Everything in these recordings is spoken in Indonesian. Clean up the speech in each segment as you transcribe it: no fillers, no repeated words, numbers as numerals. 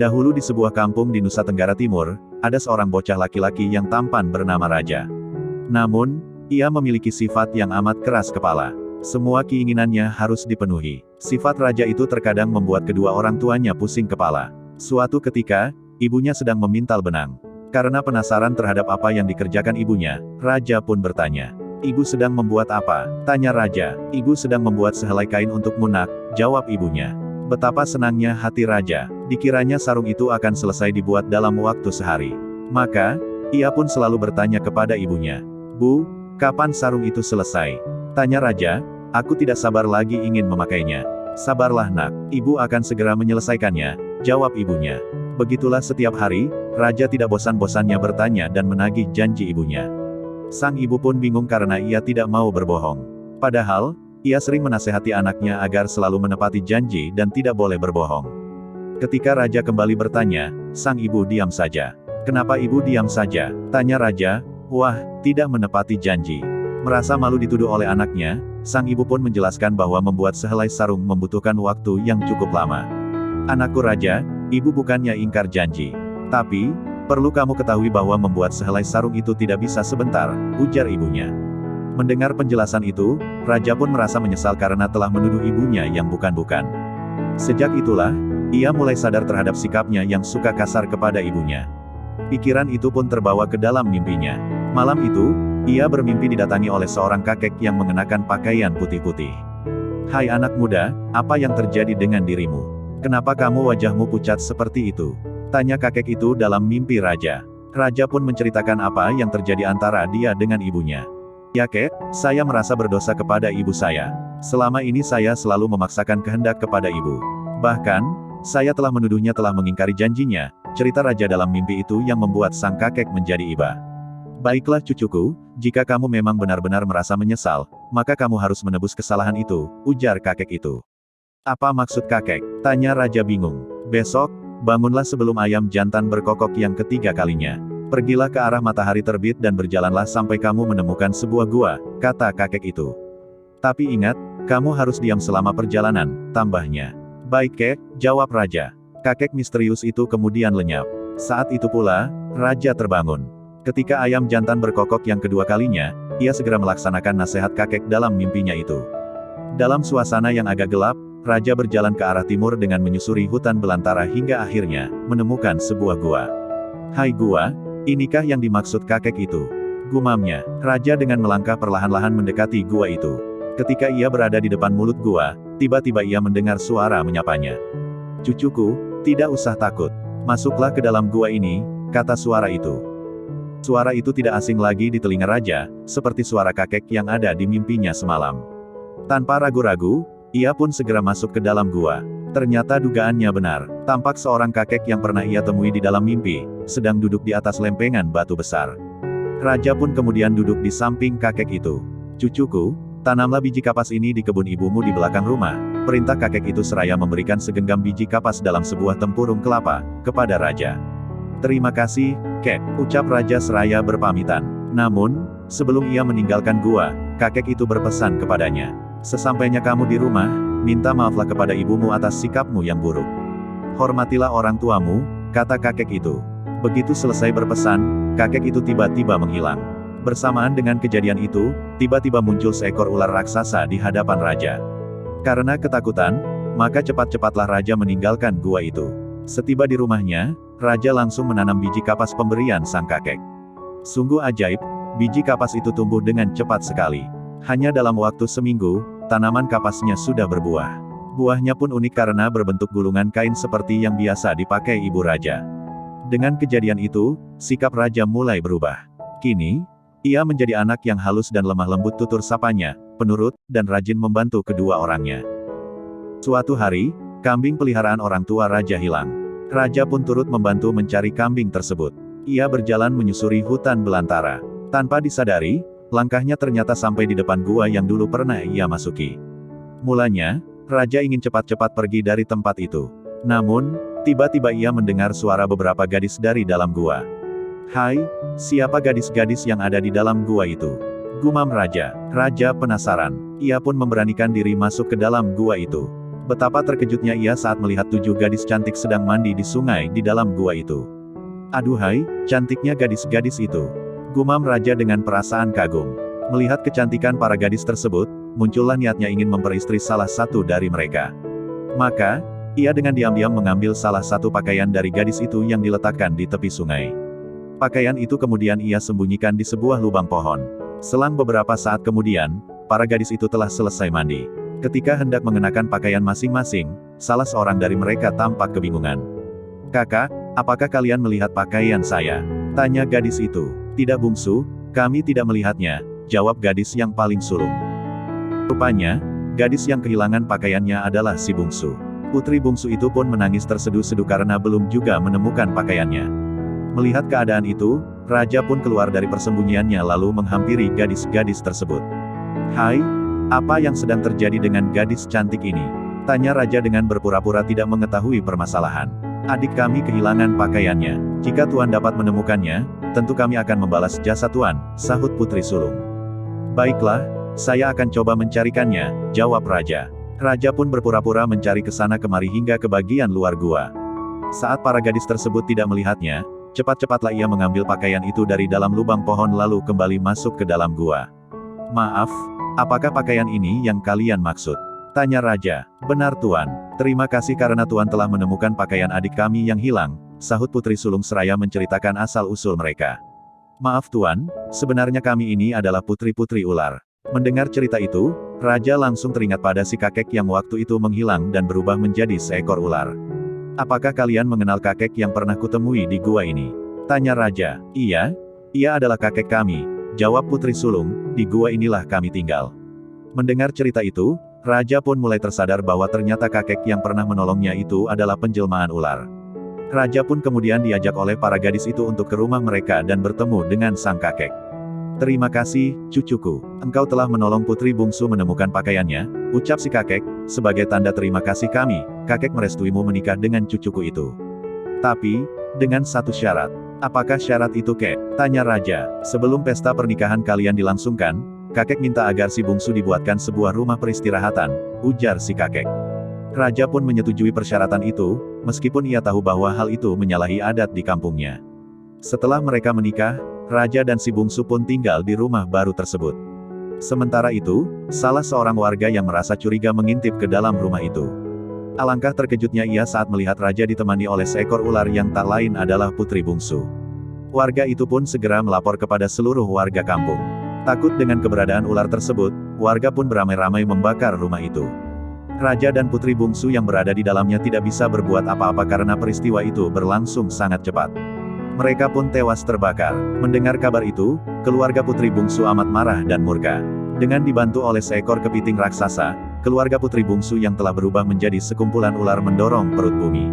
Dahulu di sebuah kampung di Nusa Tenggara Timur, ada seorang bocah laki-laki yang tampan bernama Raja. Namun, ia memiliki sifat yang amat keras kepala. Semua keinginannya harus dipenuhi. Sifat Raja itu terkadang membuat kedua orang tuanya pusing kepala. Suatu ketika, ibunya sedang memintal benang. Karena penasaran terhadap apa yang dikerjakan ibunya, Raja pun bertanya. "Ibu sedang membuat apa?" tanya Raja. "Ibu sedang membuat sehelai kain untukmu nak," jawab ibunya. Betapa senangnya hati Raja. Dikiranya sarung itu akan selesai dibuat dalam waktu sehari. Maka, ia pun selalu bertanya kepada ibunya. "Bu, kapan sarung itu selesai?" tanya Raja. "Aku tidak sabar lagi ingin memakainya." "Sabarlah nak, ibu akan segera menyelesaikannya," jawab ibunya. Begitulah setiap hari, Raja tidak bosan-bosannya bertanya dan menagih janji ibunya. Sang ibu pun bingung karena ia tidak mau berbohong. Padahal, ia sering menasehati anaknya agar selalu menepati janji dan tidak boleh berbohong. Ketika Raja kembali bertanya, sang ibu diam saja. "Kenapa ibu diam saja?" tanya Raja. "Wah, tidak menepati janji." Merasa malu dituduh oleh anaknya, sang ibu pun menjelaskan bahwa membuat sehelai sarung membutuhkan waktu yang cukup lama. "Anakku Raja, ibu bukannya ingkar janji. Tapi, perlu kamu ketahui bahwa membuat sehelai sarung itu tidak bisa sebentar," ujar ibunya. Mendengar penjelasan itu, Raja pun merasa menyesal karena telah menuduh ibunya yang bukan-bukan. Sejak itulah, ia mulai sadar terhadap sikapnya yang suka kasar kepada ibunya. Pikiran itu pun terbawa ke dalam mimpinya. Malam itu, ia bermimpi didatangi oleh seorang kakek yang mengenakan pakaian putih-putih. "Hai anak muda, apa yang terjadi dengan dirimu? Kenapa kamu wajahmu pucat seperti itu?" tanya kakek itu dalam mimpi Raja. Raja pun menceritakan apa yang terjadi antara dia dengan ibunya. "Ya kek, saya merasa berdosa kepada ibu saya. Selama ini saya selalu memaksakan kehendak kepada ibu. Bahkan, saya telah menuduhnya telah mengingkari janjinya," cerita Raja dalam mimpi itu yang membuat sang kakek menjadi iba. "Baiklah cucuku, jika kamu memang benar-benar merasa menyesal, maka kamu harus menebus kesalahan itu," ujar kakek itu. "Apa maksud kakek?" tanya Raja bingung. "Besok, bangunlah sebelum ayam jantan berkokok yang ketiga kalinya. Pergilah ke arah matahari terbit dan berjalanlah sampai kamu menemukan sebuah gua," kata kakek itu. "Tapi ingat, kamu harus diam selama perjalanan," tambahnya. "Baik kek," jawab Raja. Kakek misterius itu kemudian lenyap. Saat itu pula, Raja terbangun. Ketika ayam jantan berkokok yang kedua kalinya, ia segera melaksanakan nasihat kakek dalam mimpinya itu. Dalam suasana yang agak gelap, Raja berjalan ke arah timur dengan menyusuri hutan belantara hingga akhirnya menemukan sebuah gua. "Hai gua, inikah yang dimaksud kakek itu?" gumamnya. Raja dengan melangkah perlahan-lahan mendekati gua itu. Ketika ia berada di depan mulut gua, tiba-tiba ia mendengar suara menyapanya. "Cucuku, tidak usah takut. Masuklah ke dalam gua ini," kata suara itu. Suara itu tidak asing lagi di telinga Raja, seperti suara kakek yang ada di mimpinya semalam. Tanpa ragu-ragu, ia pun segera masuk ke dalam gua. Ternyata dugaannya benar. Tampak seorang kakek yang pernah ia temui di dalam mimpi, sedang duduk di atas lempengan batu besar. Raja pun kemudian duduk di samping kakek itu. "Cucuku, tanamlah biji kapas ini di kebun ibumu di belakang rumah," perintah kakek itu seraya memberikan segenggam biji kapas dalam sebuah tempurung kelapa, kepada Raja. "Terima kasih, kek," ucap Raja seraya berpamitan. Namun, sebelum ia meninggalkan gua, kakek itu berpesan kepadanya. "Sesampainya kamu di rumah, minta maaflah kepada ibumu atas sikapmu yang buruk. Hormatilah orang tuamu," kata kakek itu. Begitu selesai berpesan, kakek itu tiba-tiba menghilang. Bersamaan dengan kejadian itu, tiba-tiba muncul seekor ular raksasa di hadapan Raja. Karena ketakutan, maka cepat-cepatlah Raja meninggalkan gua itu. Setiba di rumahnya, Raja langsung menanam biji kapas pemberian sang kakek. Sungguh ajaib, biji kapas itu tumbuh dengan cepat sekali. Hanya dalam waktu seminggu, tanaman kapasnya sudah berbuah. Buahnya pun unik karena berbentuk gulungan kain seperti yang biasa dipakai ibu Raja. Dengan kejadian itu, sikap Raja mulai berubah. Kini, ia menjadi anak yang halus dan lemah lembut tutur sapanya, penurut, dan rajin membantu kedua orangnya. Suatu hari, kambing peliharaan orang tua Raja hilang. Raja pun turut membantu mencari kambing tersebut. Ia berjalan menyusuri hutan belantara. Tanpa disadari, langkahnya ternyata sampai di depan gua yang dulu pernah ia masuki. Mulanya, Raja ingin cepat-cepat pergi dari tempat itu. Namun, tiba-tiba ia mendengar suara beberapa gadis dari dalam gua. "Hai, siapa gadis-gadis yang ada di dalam gua itu?" gumam Raja. Raja penasaran. Ia pun memberanikan diri masuk ke dalam gua itu. Betapa terkejutnya ia saat melihat 7 gadis cantik sedang mandi di sungai di dalam gua itu. Aduhai, cantiknya gadis-gadis itu. Gumam raja dengan perasaan kagum. Melihat kecantikan para gadis tersebut, muncullah niatnya ingin memperistri salah satu dari mereka. Maka, ia dengan diam-diam mengambil salah satu pakaian dari gadis itu yang diletakkan di tepi sungai. Pakaian itu kemudian ia sembunyikan di sebuah lubang pohon. Selang beberapa saat kemudian, para gadis itu telah selesai mandi. Ketika hendak mengenakan pakaian masing-masing, salah seorang dari mereka tampak kebingungan. "Kakak, apakah kalian melihat pakaian saya?" tanya gadis itu. "Tidak bungsu, kami tidak melihatnya," jawab gadis yang paling sulung. Rupanya, gadis yang kehilangan pakaiannya adalah si bungsu. Putri bungsu itu pun menangis terseduh-seduh karena belum juga menemukan pakaiannya. Melihat keadaan itu, raja pun keluar dari persembunyiannya lalu menghampiri gadis-gadis tersebut. "Hai, apa yang sedang terjadi dengan gadis cantik ini?" tanya raja dengan berpura-pura tidak mengetahui permasalahan. "Adik kami kehilangan pakaiannya. Jika Tuan dapat menemukannya, tentu kami akan membalas jasa Tuan," sahut putri sulung. "Baiklah, saya akan coba mencarikannya," jawab raja. Raja pun berpura-pura mencari ke sana kemari hingga ke bagian luar gua. Saat para gadis tersebut tidak melihatnya, cepat-cepatlah ia mengambil pakaian itu dari dalam lubang pohon lalu kembali masuk ke dalam gua. "Maaf, apakah pakaian ini yang kalian maksud?" tanya raja. "Benar Tuan, terima kasih karena Tuan telah menemukan pakaian adik kami yang hilang," sahut putri sulung seraya menceritakan asal-usul mereka. "Maaf Tuan, sebenarnya kami ini adalah putri-putri ular." Mendengar cerita itu, raja langsung teringat pada si kakek yang waktu itu menghilang dan berubah menjadi seekor ular. "Apakah kalian mengenal kakek yang pernah kutemui di gua ini?" tanya raja. "Iya, ia adalah kakek kami," jawab putri sulung, "di gua inilah kami tinggal." Mendengar cerita itu, raja pun mulai tersadar bahwa ternyata kakek yang pernah menolongnya itu adalah penjelmaan ular. Raja pun kemudian diajak oleh para gadis itu untuk ke rumah mereka dan bertemu dengan sang kakek. "Terima kasih, cucuku. Engkau telah menolong putri bungsu menemukan pakaiannya," ucap si kakek. "Sebagai tanda terima kasih kami, kakek merestuimu menikah dengan cucuku itu. Tapi, dengan satu syarat." "Apakah syarat itu, Kek?" tanya raja. "Sebelum pesta pernikahan kalian dilangsungkan, kakek minta agar si bungsu dibuatkan sebuah rumah peristirahatan," ujar si kakek. Raja pun menyetujui persyaratan itu, meskipun ia tahu bahwa hal itu menyalahi adat di kampungnya. Setelah mereka menikah, raja dan si bungsu pun tinggal di rumah baru tersebut. Sementara itu, salah seorang warga yang merasa curiga mengintip ke dalam rumah itu. Alangkah terkejutnya ia saat melihat raja ditemani oleh seekor ular yang tak lain adalah putri bungsu. Warga itu pun segera melapor kepada seluruh warga kampung. Takut dengan keberadaan ular tersebut, warga pun beramai-ramai membakar rumah itu. Raja dan putri bungsu yang berada di dalamnya tidak bisa berbuat apa-apa karena peristiwa itu berlangsung sangat cepat. Mereka pun tewas terbakar. Mendengar kabar itu, keluarga putri bungsu amat marah dan murka. Dengan dibantu oleh seekor kepiting raksasa, keluarga putri bungsu yang telah berubah menjadi sekumpulan ular mendorong perut bumi.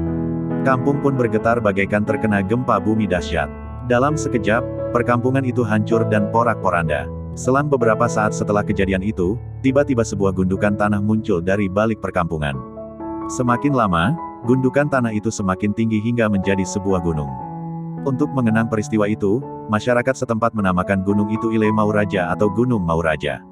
Kampung pun bergetar bagaikan terkena gempa bumi dahsyat. Dalam sekejap, perkampungan itu hancur dan porak-poranda. Selang beberapa saat setelah kejadian itu, tiba-tiba sebuah gundukan tanah muncul dari balik perkampungan. Semakin lama, gundukan tanah itu semakin tinggi hingga menjadi sebuah gunung. Untuk mengenang peristiwa itu, masyarakat setempat menamakan gunung itu Ile Mauraja atau Gunung Mauraja.